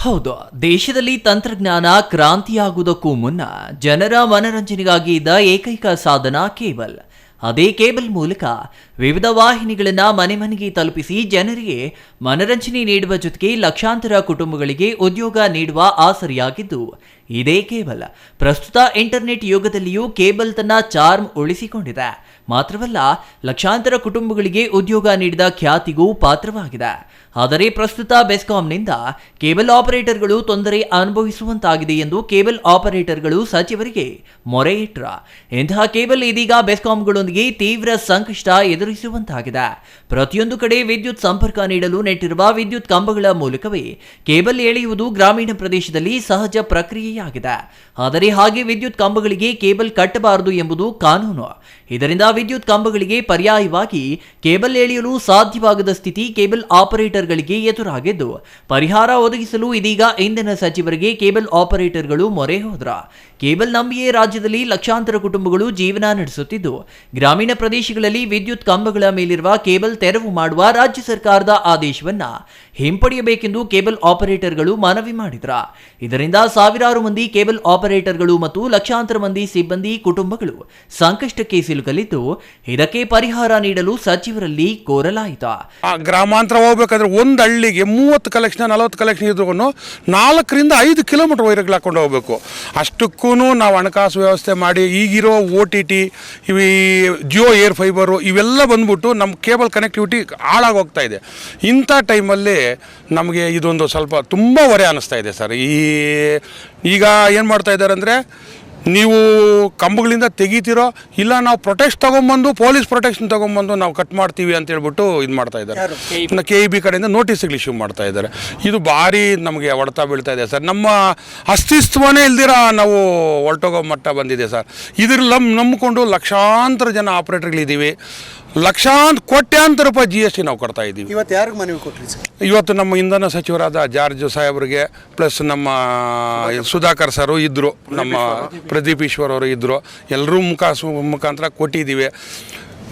ಹೌದು, ದೇಶದಲ್ಲಿ ತಂತ್ರಜ್ಞಾನ ಕ್ರಾಂತಿಯಾಗುವುದಕ್ಕೂ ಮುನ್ನ ಜನರ ಮನರಂಜನೆಗಾಗಿ ಇದ್ದ ಏಕೈಕ ಸಾಧನ ಕೇಬಲ್. ಅದೇ ಕೇಬಲ್ ಮೂಲಕ ವಿವಿಧ ವಾಹಿನಿಗಳನ್ನು ಮನೆ ಮನೆಗೆ ತಲುಪಿಸಿ ಜನರಿಗೆ ಮನರಂಜನೆ ನೀಡುವ ಜೊತೆಗೆ ಲಕ್ಷಾಂತರ ಕುಟುಂಬಗಳಿಗೆ ಉದ್ಯೋಗ ನೀಡುವ ಆಸರೆಯಾಗಿದ್ದು ಇದೇ ಕೇಬಲ್. ಪ್ರಸ್ತುತ ಇಂಟರ್ನೆಟ್ ಯುಗದಲ್ಲಿಯೂ ಕೇಬಲ್ ತನ್ನ ಚಾರ್ಮ್ ಉಳಿಸಿಕೊಂಡಿದೆ. ಮಾತ್ರವಲ್ಲ, ಲಕ್ಷಾಂತರ ಕುಟುಂಬಗಳಿಗೆ ಉದ್ಯೋಗ ನೀಡಿದ ಖ್ಯಾತಿಗೂ ಪಾತ್ರವಾಗಿದೆ. ಆದರೆ ಪ್ರಸ್ತುತ ಬೆಸ್ಕಾಂನಿಂದ ಕೇಬಲ್ ಆಪರೇಟರ್ಗಳು ತೊಂದರೆ ಅನುಭವಿಸುವಂತಾಗಿದೆ ಎಂದು ಕೇಬಲ್ ಆಪರೇಟರ್ಗಳು ಸಚಿವರಿಗೆ ಮೊರೆ ಇಟ್ರ. ಇಂತಹ ಕೇಬಲ್ ಇದೀಗ ಬೆಸ್ಕಾಂಗಳೊಂದಿಗೆ ತೀವ್ರ ಸಂಕಷ್ಟ ಎದುರಿಸುವಂತಾಗಿದೆ. ಪ್ರತಿಯೊಂದು ಕಡೆ ವಿದ್ಯುತ್ ಸಂಪರ್ಕ ನೀಡಲು ನೆಟ್ಟಿರುವ ವಿದ್ಯುತ್ ಕಂಬಗಳ ಮೂಲಕವೇ ಕೇಬಲ್ ಎಳೆಯುವುದು ಗ್ರಾಮೀಣ ಪ್ರದೇಶದಲ್ಲಿ ಸಹಜ ಪ್ರಕ್ರಿಯೆಯಾಗಿದೆ. ಆದರೆ ಹಾಗೆ ವಿದ್ಯುತ್ ಕಂಬಗಳಿಗೆ ಕೇಬಲ್ ಕಟ್ಟಬಾರದು ಎಂಬುದು ಕಾನೂನು. ಇದರಿಂದ ವಿದ್ಯುತ್ ಕಂಬಗಳಿಗೆ ಪರ್ಯಾಯವಾಗಿ ಕೇಬಲ್ ಎಳೆಯಲು ಸಾಧ್ಯವಾಗದ ಸ್ಥಿತಿ ಕೇಬಲ್ ಆಪರೇಟರ್ಗಳಿಗೆ ಎದುರಾಗಿದ್ದು, ಪರಿಹಾರ ಒದಗಿಸಲು ಇದೀಗ ಇಂಧನ ಸಚಿವರಿಗೆ ಕೇಬಲ್ ಆಪರೇಟರ್ಗಳು ಮೊರೆ ಹೋದ್ರ. ಕೇಬಲ್ ನಂಬಿಯೇ ರಾಜ್ಯದಲ್ಲಿ ಲಕ್ಷಾಂತರ ಕುಟುಂಬಗಳು ಜೀವನ ನಡೆಸುತ್ತಿದ್ದು, ಗ್ರಾಮೀಣ ಪ್ರದೇಶಗಳಲ್ಲಿ ವಿದ್ಯುತ್ ಕಂಬಗಳ ಮೇಲಿರುವ ಕೇಬಲ್ ತೆರವು ಮಾಡುವ ರಾಜ್ಯ ಸರ್ಕಾರದ ಆದೇಶವನ್ನ ಹಿಂಪಡೆಯಬೇಕೆಂದು ಕೇಬಲ್ ಆಪರೇಟರ್ಗಳು ಮನವಿ ಮಾಡಿದ್ರ. ಇದರಿಂದ ಸಾವಿರಾರು ಮಂದಿ ಕೇಬಲ್ ಆಪರೇಟರ್ಗಳು ಮತ್ತು ಲಕ್ಷಾಂತರ ಮಂದಿ ಸಿಬ್ಬಂದಿ ಕುಟುಂಬಗಳು ಸಂಕಷ್ಟಕ್ಕೆ ಸಿಲುಕಲಿದ್ದು, ಇದಕ್ಕೆ ಪರಿಹಾರ ನೀಡಲು ಸಚಿವರಲ್ಲಿ ಕೋರಲಾಯಿತು. ಗ್ರಾಮಾಂತರ ಹೋಗ್ಬೇಕಾದ್ರೆ ಒಂದು ಹಳ್ಳಿಗೆ 30 ಕಲೆಕ್ಷನ್ 40 ಕಲೆಕ್ಷನ್ ಇದ್ರೂ 4 ರಿಂದ 5 ಕಿಲೋಮೀಟರ್ ವೈರ್ಗಳು ಹಾಕೊಂಡು ಹೋಗ್ಬೇಕು. ಅಷ್ಟಕ್ಕೂ ನಾವು ಹಣಕಾಸು ವ್ಯವಸ್ಥೆ ಮಾಡಿ ಈಗಿರೋ OTT ಇವು ಜಿಯೋ ಏರ್ ಫೈಬರು ಇವೆಲ್ಲ ಬಂದ್ಬಿಟ್ಟು ನಮ್ಮ ಕೇಬಲ್ ಕನೆಕ್ಟಿವಿಟಿ ಹಾಳಾಗೋಗ್ತಾ ಇದೆ. ಇಂಥ ಟೈಮಲ್ಲಿ ನಮಗೆ ಇದೊಂದು ಸ್ವಲ್ಪ ತುಂಬ ಹೊರೆ ಅನ್ನಿಸ್ತಾ ಇದೆ ಸರ್. ಈಗ ಏನು ಮಾಡ್ತಾ ಇದ್ದಾರೆ ಅಂದರೆ, ನೀವು ಕಂಬಗಳಿಂದ ತೆಗಿತೀರೋ ಇಲ್ಲ ನಾವು ಪ್ರೊಟೆಕ್ಟ್ ತೊಗೊಂಬಂದು ಪೊಲೀಸ್ ಪ್ರೊಟೆಕ್ಷನ್ ತೊಗೊಂಬಂದು ನಾವು ಕಟ್ ಮಾಡ್ತೀವಿ ಅಂತ ಹೇಳ್ಬಿಟ್ಟು ಇದು ಮಾಡ್ತಾ ಇದ್ದಾರೆ. KEB ಕಡೆಯಿಂದ ನೋಟಿಸ್ಗಳು ಇಶ್ಯೂ ಮಾಡ್ತಾ ಇದ್ದಾರೆ. ಇದು ಭಾರಿ ನಮಗೆ ಹೊಡೆತ ಬೀಳ್ತಾ ಇದೆ ಸರ್. ನಮ್ಮ ಅಸ್ತಿತ್ವನೇ ಇಲ್ದಿರ ನಾವು ಹೊರಟೋಗೋ ಮಟ್ಟ ಬಂದಿದೆ ಸರ್. ಇದ್ರಲ್ಲಿ ನಂಬಿಕೊಂಡು ಲಕ್ಷಾಂತರ ಜನ ಆಪ್ರೇಟರ್ಗಳಿದ್ದೀವಿ. ಕೋಟ್ಯಾಂತರ ರೂಪಾಯಿ GST ನಾವು ಕೊಡ್ತಾ ಇದ್ದೀವಿ. ಇವತ್ತು ಯಾರಿಗೆ ಮನವಿ ಕೊಟ್ರಿ ಸರ್? ಇವತ್ತು ನಮ್ಮ ಇಂಧನ ಸಚಿವರಾದ ಜಾರ್ಜ್ ಸಾಹೇಬ್ರಿಗೆ ಪ್ಲಸ್ ನಮ್ಮ ಸುಧಾಕರ್ ಸರು ಇದ್ದರು, ನಮ್ಮ ಪ್ರದೀಪ್ ಈಶ್ವರ್ ಅವರು ಇದ್ದರು, ಎಲ್ಲರೂ ಮುಖಾಂತರ ಕೊಟ್ಟಿದ್ದೀವಿ.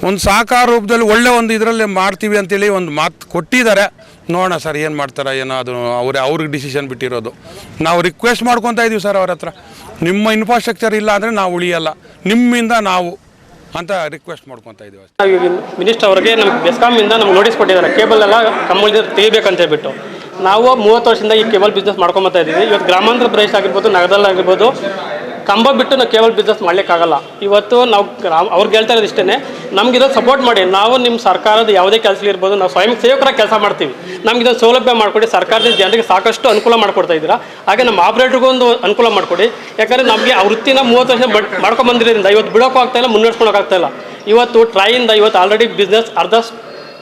ಒಂದು ಸಹಕಾರ ರೂಪದಲ್ಲಿ ಒಳ್ಳೆ ಒಂದು ಇದರಲ್ಲಿ ಮಾಡ್ತೀವಿ ಅಂತೇಳಿ ಒಂದು ಮಾತು ಕೊಟ್ಟಿದ್ದಾರೆ. ನೋಡೋಣ ಸರ್ ಏನು ಮಾಡ್ತಾರೆ ಏನೋ, ಅದು ಅವ್ರಿಗೆ ಡಿಸಿಷನ್ ಬಿಟ್ಟಿರೋದು. ನಾವು ರಿಕ್ವೆಸ್ಟ್ ಮಾಡ್ಕೊತಾ ಇದ್ದೀವಿ ಸರ್ ಅವ್ರ ಹತ್ರ, ನಿಮ್ಮ ಇನ್ಫ್ರಾಸ್ಟ್ರಕ್ಚರ್ ಇಲ್ಲ ಅಂದರೆ ನಾವು ಉಳಿಯಲ್ಲ, ನಿಮ್ಮಿಂದ ನಾವು ಅಂತ ರಿಕ್ವೆಸ್ಟ್ ಮಾಡ್ಕೊತಾ ಇದ್ದೀವಿ. ಮಿನಿಸ್ಟರ್ ಅವರಿಗೆ ನಮ್ಗೆ ಬೆಸ್ಕಾಮಿಂದ ನಮ್ಗೆ ನೋಟಿಸ್ ಕೊಟ್ಟಿದ್ದಾರೆ, ಕೇಬಲ್ ಎಲ್ಲ ಕಂಬಳಿಂದ ತೆಗಿಬೇಕಂತ ಹೇಳ್ಬಿಟ್ಟು. ನಾವು 30 ವರ್ಷದಿಂದ ಈ ಕೇಬಲ್ ಬಿಸ್ನೆಸ್ ಮಾಡ್ಕೊಂಬತ್ತಾ ಇದ್ದೀವಿ. ಇವತ್ತು ಗ್ರಾಮಾಂತರ ಪ್ರದೇಶ ಆಗಿರ್ಬೋದು, ನಗರದಲ್ಲಾಗಿರ್ಬೋದು, ಕಂಬ ಬಿಟ್ಟು ನಾವು ಕೇಬಲ್ ಬಿಸ್ನೆಸ್ ಮಾಡಲಿಕ್ಕಾಗಲ್ಲ. ಇವತ್ತು ನಾವು ಅವ್ರಿಗೆ ಹೇಳ್ತಾ ಇರೋದು ಇಷ್ಟೇ, ನಮಗಿದನ್ನು ಸಪೋರ್ಟ್ ಮಾಡಿ. ನಾವು ನಿಮ್ಮ ಸರ್ಕಾರದ ಯಾವುದೇ ಕೆಲಸ ಇರ್ಬೋದು, ನಾವು ಸ್ವಯಂ ಸೇವಕರಾಗಿ ಕೆಲಸ ಮಾಡ್ತೀವಿ. ನಮಗಿದನ್ನು ಸೌಲಭ್ಯ ಮಾಡಿಕೊಡಿ. ಸರ್ಕಾರದಿಂದ ಜನರಿಗೆ ಸಾಕಷ್ಟು ಅನುಕೂಲ ಮಾಡಿಕೊಡ್ತಾ ಇದ್ದೀರಾ. ಹಾಗೆ ನಮ್ಮ ಆಪ್ರೇಟರ್ಗೂ ಒಂದು ಅನುಕೂಲ ಮಾಡಿಕೊಡಿ. ಯಾಕಂದರೆ ನಮಗೆ ಆ ವೃತ್ತಿನ 30 ವರ್ಷ ಮಾಡ್ಕೊಂಬಂದಿರೋದ್ರಿಂದ ಇವತ್ತು ಬಿಡೋಕ್ಕೂ ಆಗ್ತಾಯಿಲ್ಲ, ಮುನ್ನಡೆಸ್ಕೊಳಕ್ಕಾಗ್ತಾಯಿಲ್ಲ. ಇವತ್ತು ಟ್ರೈಯಿಂದ ಇವತ್ತು ಆಲ್ರೆಡಿ ಬಿಸ್ನೆಸ್ ಅರ್ಧ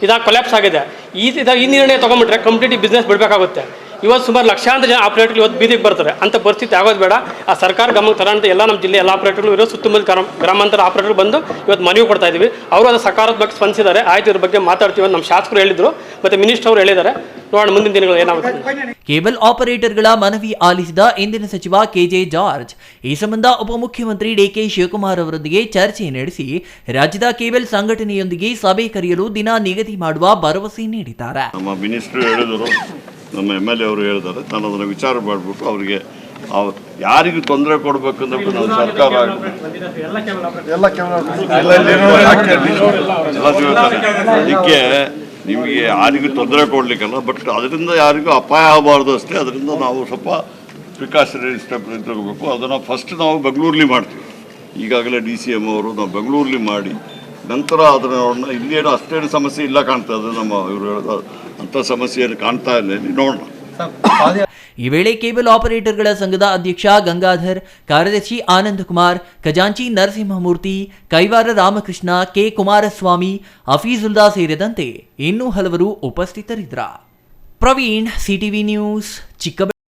ಇದಾಗಿ ಕೊಲ್ಯಾಪ್ಸ್ ಆಗಿದೆ. ಈ ನಿರ್ಣಯ ತೊಗೊಂಬಿಟ್ರೆ ಕಂಪ್ಲೀಟ್ ಬಿಸ್ನೆಸ್ ಬಿಡಬೇಕಾಗುತ್ತೆ. ಇವತ್ತು ಸುಮಾರು ಲಕ್ಷಾಂತರ ಜನ ಆಪ್ರೇಟರ್ಗಳು ಇವತ್ತು ಬೀದಿಗೆ ಬರ್ತಾರೆ. ಅಂಥ ಪರಿಸ್ಥಿತಿ ಆಗೋದು ಬೇಡ. ಆ ಸರ್ಕಾರ ಗಮನಕ್ಕೆ ತರೋಂಥ ಎಲ್ಲ ನಮ್ಮ ಜಿಲ್ಲೆ ಎಲ್ಲ ಆಪ್ರೇಟರ್ಗಳು ಇರೋ ಸುತ್ತಮುತ್ತ ಗ್ರಾಮಾಂತರ ಆಪ್ರೇಟರ್ ಬಂದು ಇವತ್ತು ಮನವಿ ಕೊಡ್ತಾ ಇದ್ದೀವಿ. ಅವರು ಅದು ಸಕಾರಾತ್ಮಕ ಸ್ಪಂದಿಸಿದ್ದಾರೆ. ಆಯ್ತು, ಇದ್ರ ಬಗ್ಗೆ ಮಾತಾಡ್ತೀವಿ ಅಂತ ನಮ್ಮ ಶಾಸಕರು ಹೇಳಿದರು, ಮತ್ತು ಮಿನಿಸ್ಟರ್ ಅವರು ಹೇಳಿದ್ದಾರೆ. ನೋಡೋಣ ಮುಂದಿನ ದಿನಗಳು ಏನಾಗುತ್ತೆ. ಕೇಬಲ್ ಆಪರೇಟರ್ಗಳ ಮನವಿ ಆಲಿಸಿದ ಇಂಧನ ಸಚಿವ KJ ಜಾರ್ಜ್ ಈ ಸಂಬಂಧ ಉಪಮುಖ್ಯಮಂತ್ರಿ DK ಶಿವಕುಮಾರ್ ಅವರೊಂದಿಗೆ ಚರ್ಚೆ ನಡೆಸಿ ರಾಜ್ಯದ ಕೇಬಲ್ ಸಂಘಟನೆಯೊಂದಿಗೆ ಸಭೆ ಕರೆಯಲು ದಿನ ನಿಗದಿ ಮಾಡುವ ಭರವಸೆ ನೀಡಿದ್ದಾರೆ. ನಮ್ಮ ಮಿನಿಸ್ಟರ್ ಹೇಳಿದರು, ನಮ್ಮ MLA ಅವರು ಹೇಳಿದ್ದಾರೆ. ನಾನು ಅದನ್ನು ವಿಚಾರ ಮಾಡಿಬಿಟ್ಟು ಅವರಿಗೆ ಯಾರಿಗೂ ತೊಂದರೆ ಕೊಡಬೇಕಂದ್ರೆ ನಾವು ಸರ್ಕಾರ ಅದಕ್ಕೆ ನಿಮಗೆ ಯಾರಿಗೂ ತೊಂದರೆ ಕೊಡಲಿಕ್ಕಲ್ಲ, ಬಟ್ ಅದರಿಂದ ಯಾರಿಗೂ ಅಪಾಯ ಆಗಬಾರ್ದು ಅಷ್ಟೇ. ಅದರಿಂದ ನಾವು ಸ್ವಲ್ಪ ಪ್ರಿಕಾಷನರಿ ಸ್ಟೆಪ್ ತಗೋಬೇಕು. ಅದನ್ನು ಫಸ್ಟ್ ನಾವು ಬೆಂಗಳೂರಲ್ಲಿ ಮಾಡ್ತೀವಿ. ಈಗಾಗಲೇ DCM ಅವರು ನಾವು ಬೆಂಗಳೂರಲ್ಲಿ ಮಾಡಿ ನಂತರ ಅದನ್ನು ಇಲ್ಲೇನು ಅಷ್ಟೇನು ಸಮಸ್ಯೆ ಇಲ್ಲ ಕಾಣ್ತಾ ಇದೆ. ನಮ್ಮ ಇವರು ಹೇಳೋದು ಅಂಥ ಸಮಸ್ಯೆ ಏನು ಕಾಣ್ತಾ ಇಲ್ಲ, ನೋಡೋಣ. ಈ ವೇಳೆ ಕೇಬಲ್ ಆಪರೇಟರ್ಗಳ ಸಂಘದ ಅಧ್ಯಕ್ಷ ಗಂಗಾಧರ್, ಕಾರ್ಯದರ್ಶಿ ಆನಂದ್ ಕುಮಾರ್, ಖಜಾಂಚಿ ನರಸಿಂಹಮೂರ್ತಿ, ಕೈವಾರ ರಾಮಕೃಷ್ಣ, K ಕುಮಾರಸ್ವಾಮಿ, ಹಫೀಜುಲ್ಲಾ ಸೇರಿದಂತೆ ಇನ್ನೂ ಹಲವರು ಉಪಸ್ಥಿತರಿದ್ದರು. Praveen, CTV news, Chikkaballapur.